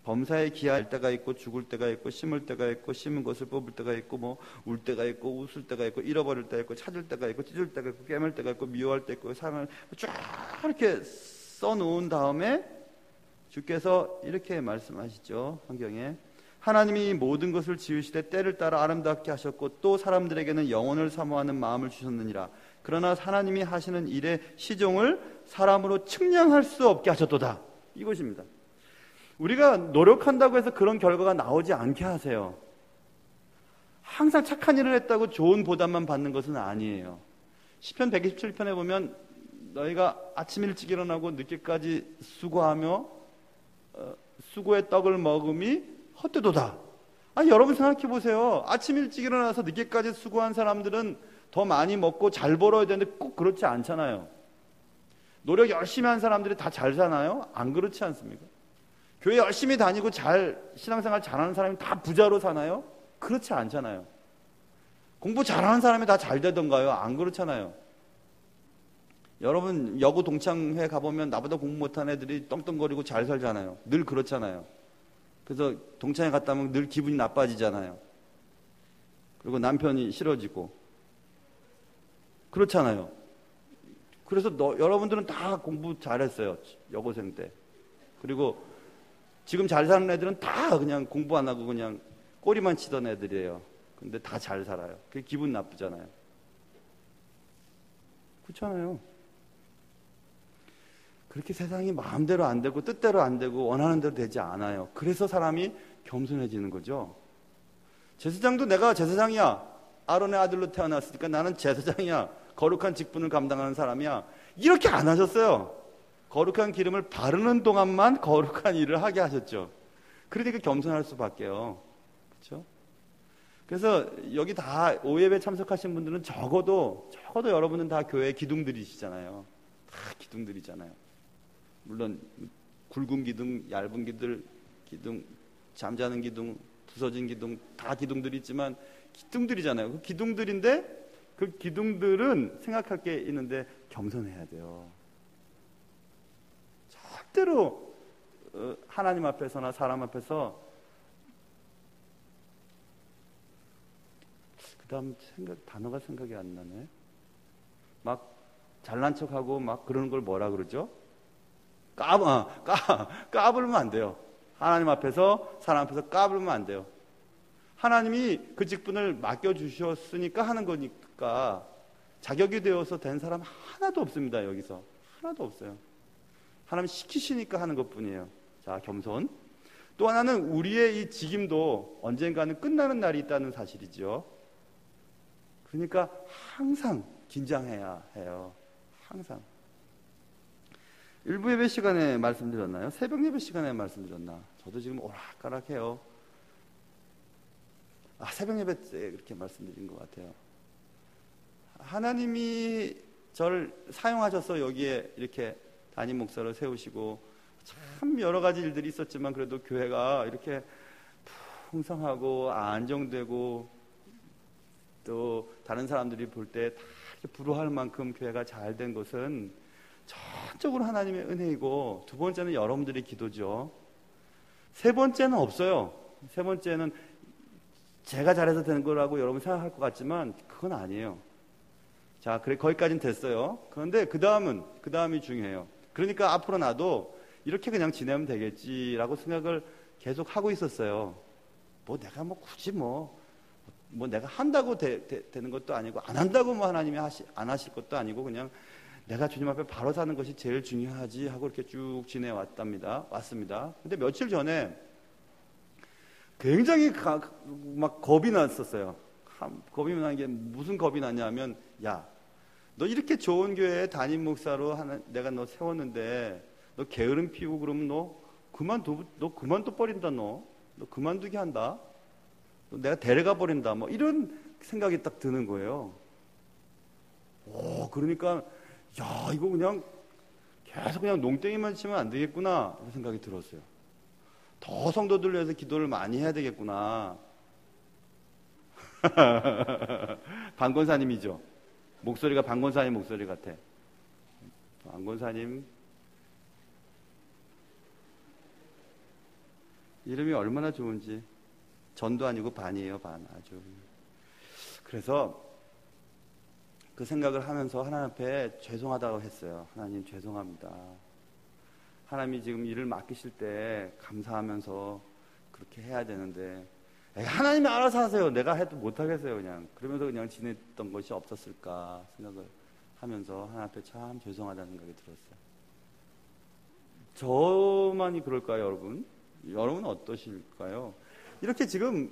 범사에 기할 때가 있고 죽을 때가 있고 심을 때가 있고 심은 것을 뽑을 때가 있고 뭐 울 때가 있고 웃을 때가 있고 잃어버릴 때가 있고 찾을 때가 있고 찢을 때가 있고 깨물 때가 있고 미워할 때 있고 사랑을 쫙 이렇게 써놓은 다음에 주께서 이렇게 말씀하시죠. 성경에 하나님이 모든 것을 지으시되 때를 따라 아름답게 하셨고 또 사람들에게는 영혼을 사모하는 마음을 주셨느니라. 그러나 하나님이 하시는 일의 시종을 사람으로 측량할 수 없게 하셨도다. 이것입니다. 우리가 노력한다고 해서 그런 결과가 나오지 않게 하세요. 항상 착한 일을 했다고 좋은 보답만 받는 것은 아니에요. 시편 127편에 보면 너희가 아침 일찍 일어나고 늦게까지 수고하며 수고의 떡을 먹음이 헛되도다. 여러분 생각해 보세요. 아침 일찍 일어나서 늦게까지 수고한 사람들은 더 많이 먹고 잘 벌어야 되는데 꼭 그렇지 않잖아요. 노력 열심히 한 사람들이 다 잘 사나요? 안 그렇지 않습니까? 교회 열심히 다니고 신앙생활 잘하는 사람이 다 부자로 사나요? 그렇지 않잖아요. 공부 잘하는 사람이 다 잘 되던가요? 안 그렇잖아요. 여러분 여고 동창회 가보면 나보다 공부 못한 애들이 떵떵거리고 잘 살잖아요. 늘 그렇잖아요. 그래서 동창회 갔다 오면 늘 기분이 나빠지잖아요. 그리고 남편이 싫어지고 그렇잖아요. 그래서 여러분들은 다 공부 잘했어요. 여고생 때. 그리고 지금 잘 사는 애들은 다 그냥 공부 안 하고 그냥 꼬리만 치던 애들이에요. 근데 다 잘 살아요. 그게 기분 나쁘잖아요. 그렇잖아요. 그렇게 세상이 마음대로 안 되고 뜻대로 안 되고 원하는 대로 되지 않아요. 그래서 사람이 겸손해지는 거죠. 제사장도 내가 제사장이야. 아론의 아들로 태어났으니까 나는 제사장이야. 거룩한 직분을 감당하는 사람이야. 이렇게 안 하셨어요. 거룩한 기름을 바르는 동안만 거룩한 일을 하게 하셨죠. 그러니까 겸손할 수밖에요. 그렇죠? 그래서 여기 다 오예배 참석하신 분들은 적어도 여러분은 다 교회 기둥들이시잖아요. 다 기둥들이잖아요. 물론 굵은 기둥, 얇은 기둥, 잠자는 기둥, 부서진 기둥 다 기둥들이 있지만 기둥들이잖아요. 그 기둥들인데 그 기둥들은 생각할 게 있는데 겸손해야 돼요. 절대로 하나님 앞에서나 사람 앞에서 그 다음 단어가 생각이 안 나네. 막 잘난 척하고 막 그러는 걸 뭐라 그러죠? 까불면 안 돼요. 하나님 앞에서 사람 앞에서 까불면 안 돼요. 하나님이 그 직분을 맡겨주셨으니까 하는 거니까 자격이 되어서 된 사람 하나도 없습니다. 여기서 하나도 없어요. 하나님 시키시니까 하는 것뿐이에요. 자, 겸손. 또 하나는 우리의 이 직임도 언젠가는 끝나는 날이 있다는 사실이죠. 그러니까 항상 긴장해야 해요. 항상. 일부 예배 시간에 말씀드렸나요? 새벽 예배 시간에 말씀드렸나? 저도 지금 오락가락해요. 새벽 예배 때 그렇게 말씀드린 것 같아요. 하나님이 저를 사용하셔서 여기에 이렇게 담임 목사를 세우시고 참 여러 가지 일들이 있었지만 그래도 교회가 이렇게 풍성하고 안정되고 또 다른 사람들이 볼 때 다 이렇게 부러워할 만큼 교회가 잘 된 것은 전적으로 하나님의 은혜이고, 두 번째는 여러분들의 기도죠. 세 번째는 없어요. 세 번째는 제가 잘해서 되는 거라고 여러분 생각할 것 같지만 그건 아니에요. 자, 그래 거기까지는 됐어요. 그런데 그 다음이 중요해요. 그러니까 앞으로 나도 이렇게 그냥 지내면 되겠지라고 생각을 계속 하고 있었어요. 내가 굳이 내가 한다고 되는 것도 아니고 안 한다고 하나님이 안 하실 것도 아니고 그냥 내가 주님 앞에 바로 사는 것이 제일 중요하지 하고 이렇게 쭉 왔습니다. 근데 며칠 전에 굉장히 막 겁이 났었어요. 겁이 난 게 무슨 겁이 났냐면, 야, 너 이렇게 좋은 교회에 담임 목사로 내가 너 세웠는데 너 게으름 피우고 그러면 너 그만둬 버린다. 너 그만두게 한다. 내가 데려가 버린다. 이런 생각이 딱 드는 거예요. 그러니까 야, 이거 그냥 계속 그냥 농땡이만 치면 안 되겠구나 이런 생각이 들었어요. 더 성도들 위해서 기도를 많이 해야 되겠구나. 방권사님이죠. 목소리가 방권사님 목소리 같아. 방권사님, 이름이 얼마나 좋은지. 전도 아니고 반이에요, 반. 아주. 그래서 그 생각을 하면서 하나님 앞에 죄송하다고 했어요. 하나님 죄송합니다. 하나님이 지금 일을 맡기실 때 감사하면서 그렇게 해야 되는데 하나님이 알아서 하세요. 내가 해도 못하겠어요. 그냥 그러면서 그냥 지냈던 것이 없었을까 생각을 하면서 하나님 앞에 참 죄송하다는 생각이 들었어요. 저만이 그럴까요, 여러분? 여러분은 어떠실까요? 이렇게 지금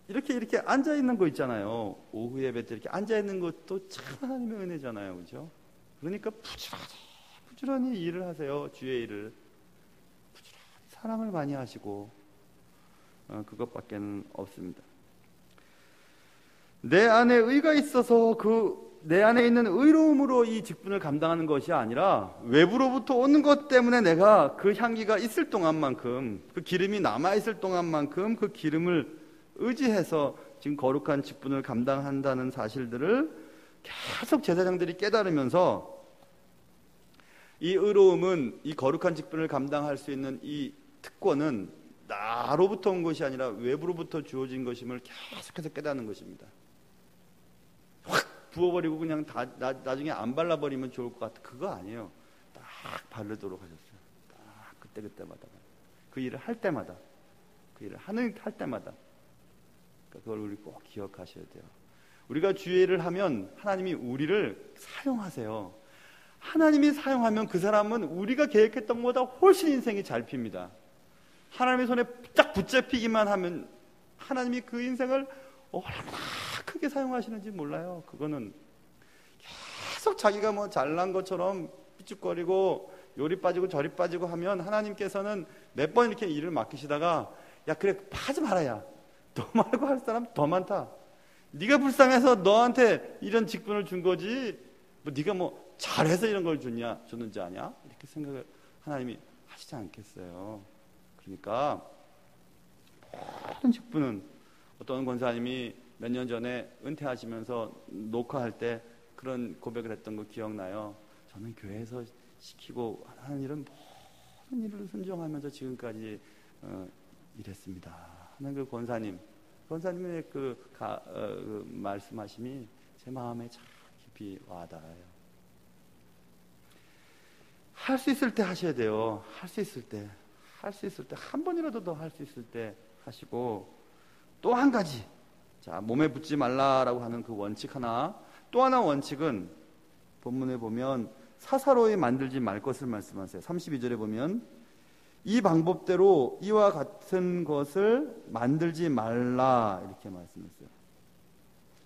이렇게 앉아 있는 거 있잖아요. 오후 예배 때 이렇게 앉아 있는 것도 참 하나님의 은혜잖아요, 그렇죠? 그러니까 부지런히 일을 하세요. 주의 일을 부지런히 사랑을 많이 하시고 그것밖에는 없습니다. 내 안에 의가 있어서 내 안에 있는 의로움으로 이 직분을 감당하는 것이 아니라 외부로부터 오는 것 때문에 내가 그 향기가 있을 동안만큼, 그 기름이 남아있을 동안만큼 그 기름을 의지해서 지금 거룩한 직분을 감당한다는 사실들을 계속 제사장들이 깨달으면서 이 의로움은, 이 거룩한 직분을 감당할 수 있는 이 특권은 나로부터 온 것이 아니라 외부로부터 주어진 것임을 계속해서 깨닫는 것입니다. 확 부어버리고 그냥 나중에 안 발라버리면 좋을 것 같아. 그거 아니에요. 딱 바르도록 하셨어요. 딱 그때마다. 그 일을 할 때마다. 그 일을 할 때마다. 그걸 우리 꼭 기억하셔야 돼요. 우리가 주의 일을 하면 하나님이 우리를 사용하세요. 하나님이 사용하면 그 사람은 우리가 계획했던 것보다 훨씬 인생이 잘 핍니다. 하나님의 손에 딱 붙잡히기만 하면 하나님이 그 인생을 얼마나 크게 사용하시는지 몰라요. 그거는 계속 자기가 뭐 잘난 것처럼 삐죽거리고 요리 빠지고 저리 빠지고 하면 하나님께서는 몇 번 이렇게 일을 맡기시다가 야 그래 하지 말아야 너 말고 할 사람 더 많다. 네가 불쌍해서 너한테 이런 직분을 준 거지 뭐 네가 뭐 잘해서 이런 걸 줬는지 아냐? 이렇게 생각을 하나님이 하시지 않겠어요. 그러니까 모든 직분은 어떤 권사님이 몇 년 전에 은퇴하시면서 녹화할 때 그런 고백을 했던 거 기억나요? 저는 교회에서 시키고 하는 일은 모든 일을 순종하면서 지금까지 일했습니다 하는 그 권사님의 그 말씀하심이 제 마음에 참 깊이 와닿아요. 할 수 있을 때 하셔야 돼요. 할 수 있을 때 한 번이라도 더 할 수 있을 때 하시고, 또 한 가지, 자 몸에 붙지 말라라고 하는 그 원칙 하나, 또 하나 원칙은 본문에 보면 사사로이 만들지 말 것을 말씀하세요. 32절에 보면 이 방법대로 이와 같은 것을 만들지 말라 이렇게 말씀했어요.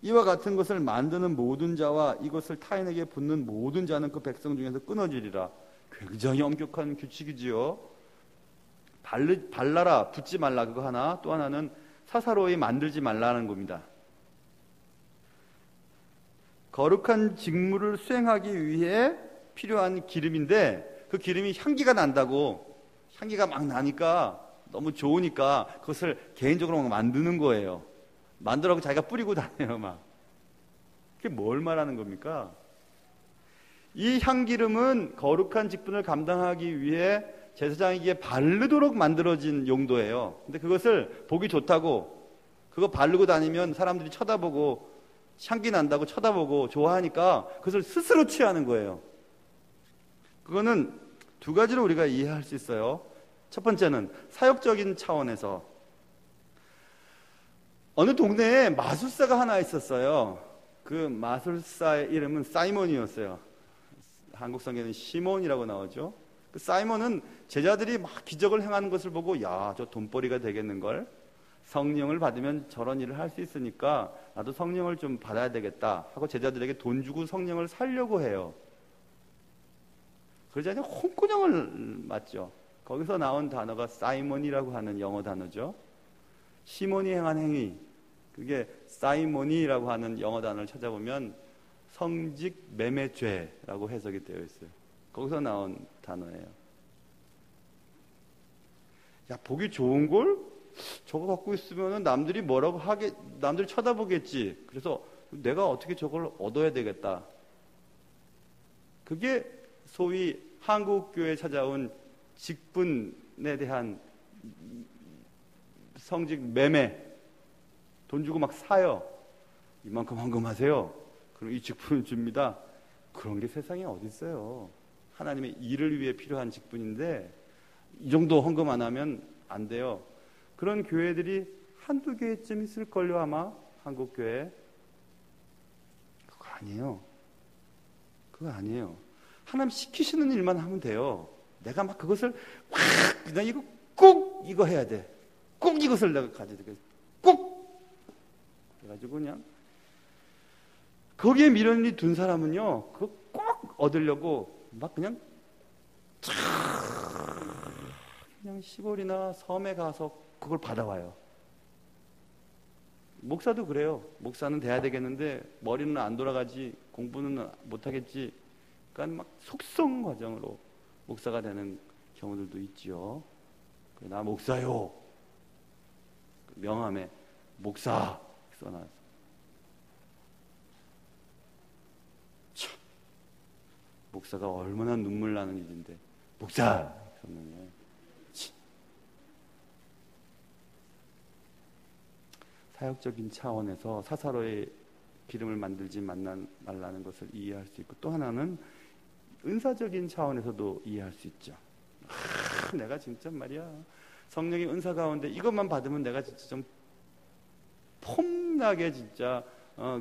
이와 같은 것을 만드는 모든 자와 이것을 타인에게 붓는 모든 자는 그 백성 중에서 끊어지리라. 굉장히 엄격한 규칙이지요. 발라라, 붓지 말라 그거 하나, 또 하나는 사사로이 만들지 말라는 겁니다. 거룩한 직무를 수행하기 위해 필요한 기름인데 그 기름이 향기가 난다고, 향기가 막 나니까 너무 좋으니까 그것을 개인적으로 막 만드는 거예요. 만들라고 자기가 뿌리고 다녀요. 막 그게 뭘 말하는 겁니까? 이 향기름은 거룩한 직분을 감당하기 위해 제사장에게 바르도록 만들어진 용도예요. 근데 그것을 보기 좋다고, 그거 바르고 다니면 사람들이 쳐다보고 향기 난다고 쳐다보고 좋아하니까 그것을 스스로 취하는 거예요. 그거는 두 가지로 우리가 이해할 수 있어요. 첫 번째는 사역적인 차원에서 어느 동네에 마술사가 하나 있었어요. 그 마술사의 이름은 사이몬이었어요. 한국 성경에는 시몬이라고 나오죠. 그 사이몬은 제자들이 막 기적을 행하는 것을 보고 야, 저 돈벌이가 되겠는걸, 성령을 받으면 저런 일을 할 수 있으니까 나도 성령을 좀 받아야 되겠다 하고 제자들에게 돈 주고 성령을 살려고 해요. 그러자 홍군형을 맞죠. 거기서 나온 단어가 사이몬이라고 하는 영어 단어죠. 시몬이 행한 행위, 그게 사이몬이라고 하는 영어 단어를 찾아보면 성직 매매죄라고 해석이 되어 있어요. 거기서 나온 단어예요. 야, 보기 좋은 걸 저거 갖고 있으면 남들이 뭐라고 남들이 쳐다보겠지. 그래서 내가 어떻게 저걸 얻어야 되겠다. 그게 소위 한국 교회에 찾아온 직분에 대한 성직 매매, 돈 주고 막 사요. 이만큼 헌금하세요. 그럼 이 직분을 줍니다. 그런 게 세상에 어디 있어요. 하나님의 일을 위해 필요한 직분인데 이 정도 헌금 안 하면 안 돼요. 그런 교회들이 한두 개쯤 있을걸요 아마 한국 교회. 그거 아니에요. 그거 아니에요. 하나님 시키시는 일만 하면 돼요. 내가 막 그것을 확 그냥 이거 꼭 이거 해야 돼. 꼭 이것을 내가 가져야 돼. 꼭 그래가지고 그냥 거기에 미련이 둔 사람은요 그거 꼭 얻으려고 막 그냥 시골이나 섬에 가서 그걸 받아와요. 목사도 그래요. 목사는 돼야 되겠는데 머리는 안 돌아가지 공부는 못하겠지. 그러니까 막 속성 과정으로 목사가 되는 경우들도 있지요. 나 목사요. 명함에 목사 써놨어. 참, 목사가 얼마나 눈물 나는 일인데 목사 썼는데. 사역적인 차원에서 사사로의 기름을 만들지 말라는 것을 이해할 수 있고 또 하나는 은사적인 차원에서도 이해할 수 있죠. 내가 진짜 말이야 성령의 은사 가운데 이것만 받으면 내가 진짜 좀 폼나게 진짜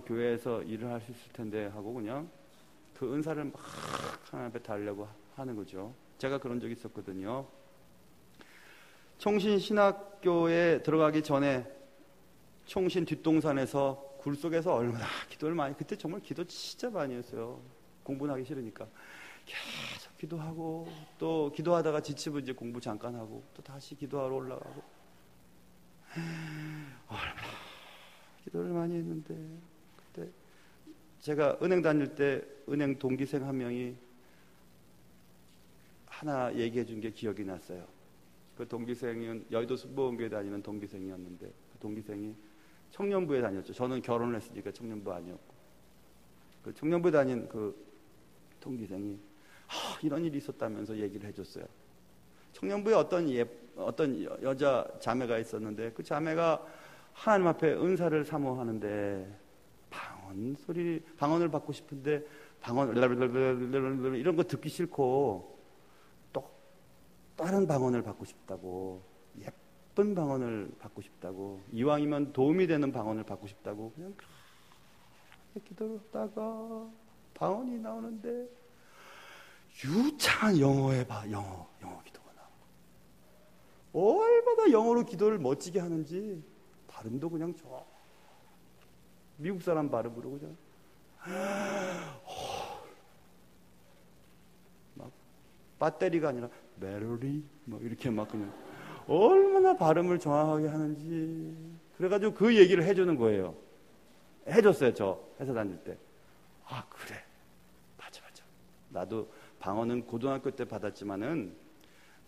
교회에서 일을 할 수 있을 텐데 하고 그냥 그 은사를 막 하나님 앞에 달려고 하는 거죠. 제가 그런 적이 있었거든요. 총신신학교에 들어가기 전에 총신 뒷동산에서 굴 속에서 얼마나 기도를 많이, 그때 정말 기도 진짜 많이 했어요. 공부는 하기 싫으니까 계속 기도하고 또 기도하다가 지치면 이제 공부 잠깐 하고 또 다시 기도하러 올라가고 얼마나 기도를 많이 했는데 그때 제가 은행 다닐 때 은행 동기생 한 명이 하나 얘기해 준 게 기억이 났어요. 그 동기생은 여의도 순복음교회 다니는 동기생이었는데 그 동기생이 청년부에 다녔죠. 저는 결혼을 했으니까 청년부 아니었고 그 청년부에 다닌 그 동기생이 이런 일이 있었다면서 얘기를 해줬어요. 청년부에 어떤 여자 자매가 있었는데 그 자매가 하나님 앞에 은사를 사모하는데 방언을 받고 싶은데 방언 이런 거 듣기 싫고 또 다른 방언을 받고 싶다고 예쁜 방언을 받고 싶다고 이왕이면 도움이 되는 방언을 받고 싶다고 그냥 그렇게 기도를 하다가 방언이 나오는데 유창한 영어 기도가 나와. 얼마나 영어로 기도를 멋지게 하는지 발음도 그냥 좋아. 미국 사람 발음으로 그냥 막 배터리가 아니라 메로리 뭐 이렇게 막 그냥 얼마나 발음을 정확하게 하는지 그래가지고 그 얘기를 해주는 거예요. 해줬어요. 저 회사 다닐 때. 그래 맞아 나도 방언은 고등학교 때 받았지만은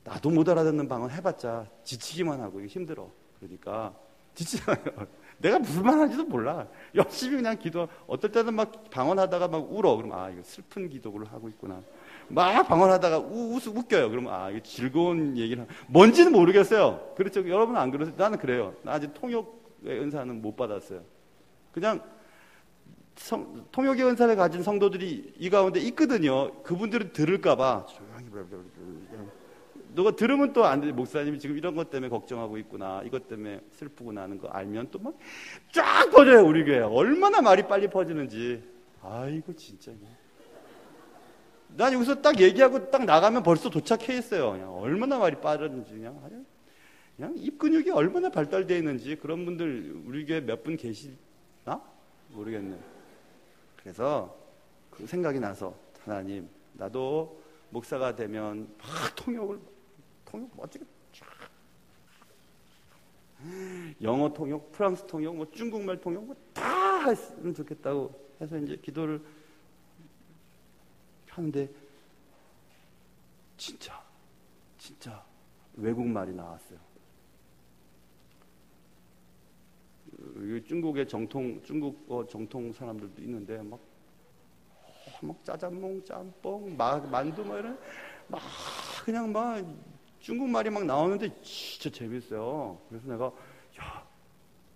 나도 못 알아듣는 방언 해봤자 지치기만 하고 이게 힘들어. 그러니까 지치잖아요. 내가 무슨 말 하는지도 몰라. 열심히 그냥 기도. 어떨 때는 막 방언하다가 막 울어. 그럼 이거 슬픈 기도를 하고 있구나. 막 방언하다가 웃겨요. 그러면 이거 즐거운 얘기를 뭔지는 모르겠어요. 그렇죠. 여러분 안 그러세요? 나는 그래요. 나 아직 통역의 은사는 못 받았어요. 그냥 통역의 은사를 가진 성도들이 이 가운데 있거든요. 그분들은 들을까봐 조용히 누가 들으면 또 안 돼. 목사님이 지금 이런 것 때문에 걱정하고 있구나. 이것 때문에 슬프구나 하는 거 알면 또 막 쫙 퍼져요. 우리 교회. 얼마나 말이 빨리 퍼지는지. 아이고 진짜. 난 여기서 딱 얘기하고 딱 나가면 벌써 도착해 있어요. 그냥 얼마나 말이 빠르는지 그냥 입 근육이 얼마나 발달되어 있는지 그런 분들 우리 교회 몇 분 계시나? 모르겠네. 그래서 그 생각이 나서 하나님 나도 목사가 되면 막 통역 멋지게 영어 통역, 프랑스 통역, 뭐 중국말 통역 뭐 다 했으면 좋겠다고 해서 이제 기도를 하는데 진짜 외국말이 나왔어요. 중국의 중국어 정통 사람들도 있는데 막 짜장면, 짬뽕, 만두 이런 그냥 중국말이 막 나오는데 진짜 재밌어요. 그래서 내가 야,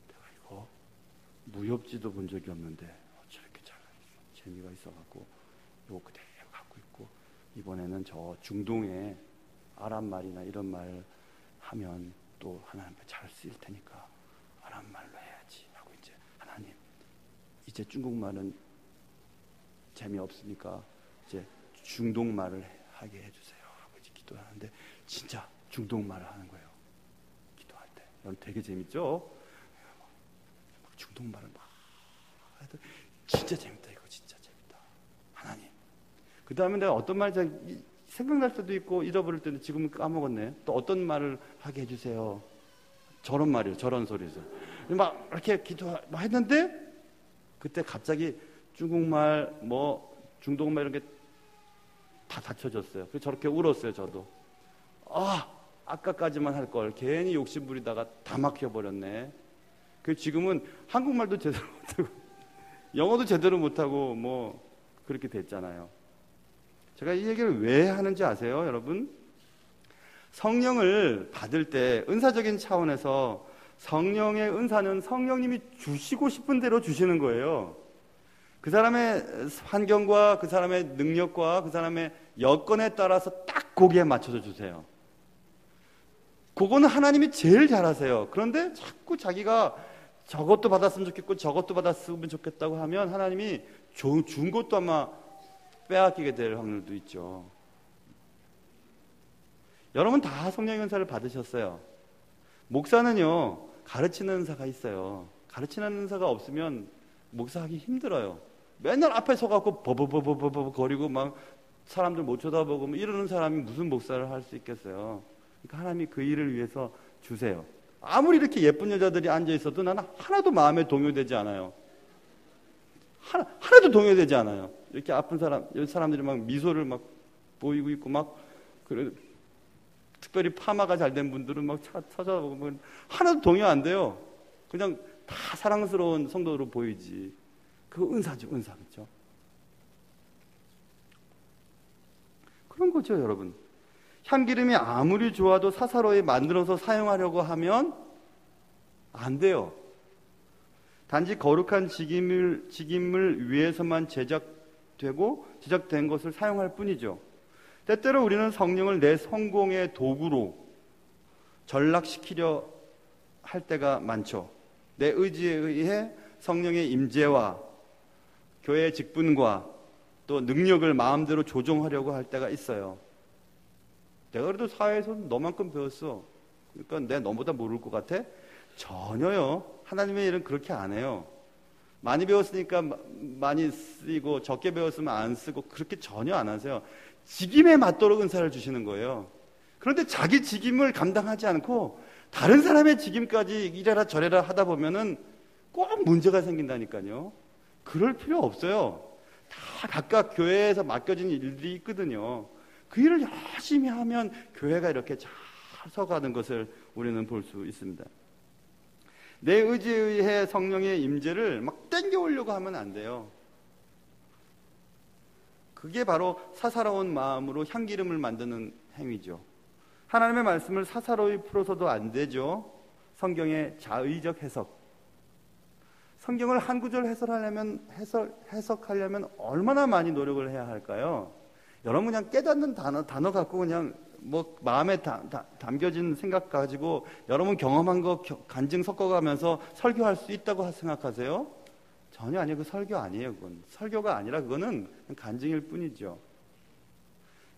내가 이거 무협지도 본 적이 없는데 저렇게 잘 재미가 있어갖고 이거 그대로 갖고 있고 이번에는 저 중동의 아랍 말이나 이런 말 하면 또 하나님 앞에 잘 쓰일 테니까 아랍 말로 해야지 하고 이제 하나님 이제 중국말은 재미없으니까 이제 중동말을 하게 해주세요 하고 이제 기도하는데 진짜 중동말을 하는 거예요. 기도할 때 여러분 되게 재밌죠? 막 중동말을 막 해도 진짜 재밌다. 이거 진짜 재밌다. 하나님 그 다음에 내가 어떤 말인지 생각날 때도 있고 잃어버릴 때도 지금은 까먹었네. 또 어떤 말을 하게 해주세요. 저런 말이에요. 저런 소리죠. 막 이렇게 기도했는데 그때 갑자기 중국말 뭐 중동말 이런 게 다 닫혀졌어요. 그래서 저렇게 울었어요. 저도 아까까지만 할 걸 괜히 욕심 부리다가 다 막혀버렸네. 그래서 지금은 한국말도 제대로 못하고 영어도 제대로 못하고 뭐 그렇게 됐잖아요. 제가 이 얘기를 왜 하는지 아세요, 여러분? 성령을 받을 때 은사적인 차원에서 성령의 은사는 성령님이 주시고 싶은 대로 주시는 거예요. 그 사람의 환경과 그 사람의 능력과 그 사람의 여건에 따라서 딱 거기에 맞춰서 주세요. 그거는 하나님이 제일 잘하세요. 그런데 자꾸 자기가 저것도 받았으면 좋겠고 저것도 받았으면 좋겠다고 하면 하나님이 준 것도 아마 빼앗기게 될 확률도 있죠. 여러분 다 성령의 은사를 받으셨어요. 목사는요 가르치는 은사가 있어요. 가르치는 은사가 없으면 목사하기 힘들어요. 맨날 앞에 서갖고 버버버버버버 거리고 막 사람들 못 쳐다보고 뭐 이러는 사람이 무슨 목사를 할 수 있겠어요. 그러니까 하나님이 그 일을 위해서 주세요. 아무리 이렇게 예쁜 여자들이 앉아 있어도 나는 하나도 마음에 동요되지 않아요. 하나도 동요되지 않아요. 이렇게 아픈 사람들이 막 미소를 막 보이고 있고 막 그래 특별히 파마가 잘 된 분들은 막 찾아보고 하나도 동요 안 돼요. 그냥 다 사랑스러운 성도로 보이지. 그 은사죠, 은사. 그렇죠? 그런 거죠, 여러분. 향기름이 아무리 좋아도 사사로이 만들어서 사용하려고 하면 안 돼요. 단지 거룩한 직임을 위해서만 제작된 것을 사용할 뿐이죠. 때때로 우리는 성령을 내 성공의 도구로 전락시키려 할 때가 많죠. 내 의지에 의해 성령의 임재와 교회의 직분과 또 능력을 마음대로 조종하려고 할 때가 있어요. 내가 그래도 사회에서 너만큼 배웠어. 그러니까 내가 너보다 모를 것 같아? 전혀요. 하나님의 일은 그렇게 안 해요. 많이 배웠으니까 많이 쓰이고 적게 배웠으면 안 쓰고 그렇게 전혀 안 하세요. 직임에 맞도록 은사를 주시는 거예요. 그런데 자기 직임을 감당하지 않고 다른 사람의 직임까지 이래라 저래라 하다 보면은 꼭 문제가 생긴다니까요. 그럴 필요 없어요. 다 각각 교회에서 맡겨진 일들이 있거든요. 그 일을 열심히 하면 교회가 이렇게 잘 서가는 것을 우리는 볼 수 있습니다. 내 의지에 의해 성령의 임재를 막 땡겨오려고 하면 안 돼요. 그게 바로 사사로운 마음으로 향기름을 만드는 행위죠. 하나님의 말씀을 사사로이 풀어서도 안 되죠. 성경의 자의적 해석. 성경을 한 구절 해석하려면 얼마나 많이 노력을 해야 할까요? 여러분 그냥 깨닫는 단어 갖고 그냥 뭐 마음에 담겨진 생각 가지고 여러분 경험한 거 간증 섞어가면서 설교할 수 있다고 생각하세요? 전혀 아니에요. 그 설교 아니에요. 그건 설교가 아니라 그거는 간증일 뿐이죠.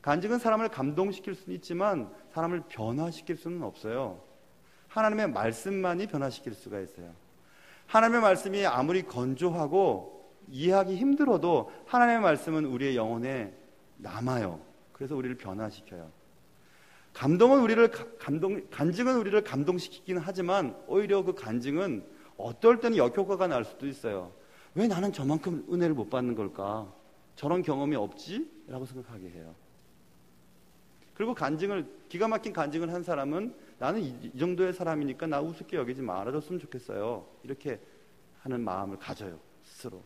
간증은 사람을 감동시킬 수는 있지만 사람을 변화시킬 수는 없어요. 하나님의 말씀만이 변화시킬 수가 있어요. 하나님의 말씀이 아무리 건조하고 이해하기 힘들어도 하나님의 말씀은 우리의 영혼에 남아요. 그래서 우리를 변화시켜요. 간증은 우리를 감동시키긴 하지만 오히려 그 간증은 어떨 때는 역효과가 날 수도 있어요. 왜 나는 저만큼 은혜를 못 받는 걸까? 저런 경험이 없지? 라고 생각하게 해요. 그리고 기가 막힌 간증을 한 사람은 나는 이 정도의 사람이니까 나 우습게 여기지 말아줬으면 좋겠어요. 이렇게 하는 마음을 가져요. 스스로.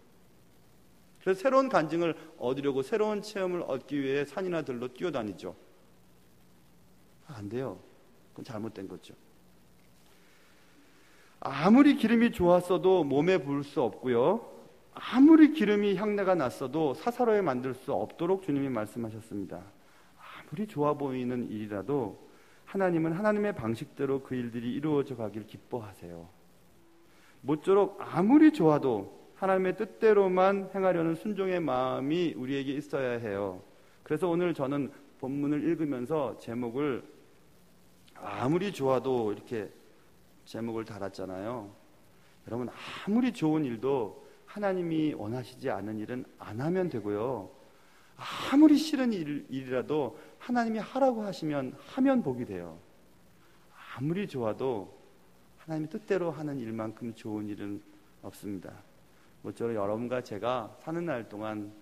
그래서 새로운 간증을 얻으려고 새로운 체험을 얻기 위해 산이나 들로 뛰어다니죠. 안 돼요. 그건 잘못된 거죠. 아무리 기름이 좋았어도 몸에 부을 수 없고요. 아무리 기름이 향내가 났어도 사사로이 만들 수 없도록 주님이 말씀하셨습니다. 아무리 좋아 보이는 일이라도 하나님은 하나님의 방식대로 그 일들이 이루어져 가길 기뻐하세요. 모쪼록 아무리 좋아도 하나님의 뜻대로만 행하려는 순종의 마음이 우리에게 있어야 해요. 그래서 오늘 저는 본문을 읽으면서 제목을 아무리 좋아도 이렇게 제목을 달았잖아요. 여러분, 아무리 좋은 일도 하나님이 원하시지 않은 일은 안 하면 되고요. 아무리 싫은 일이라도 하나님이 하라고 하시면 하면 복이 돼요. 아무리 좋아도 하나님의 뜻대로 하는 일만큼 좋은 일은 없습니다. 모쪼록 여러분과 제가 사는 날 동안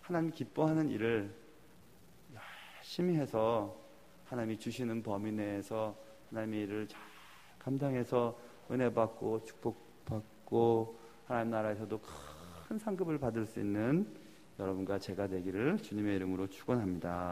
하나님 기뻐하는 일을 열심히 해서 하나님이 주시는 범위 내에서 하나님의 일을 잘 감당해서 은혜 받고 축복받고 하나님 나라에서도 큰 상급을 받을 수 있는 여러분과 제가 되기를 주님의 이름으로 축원합니다.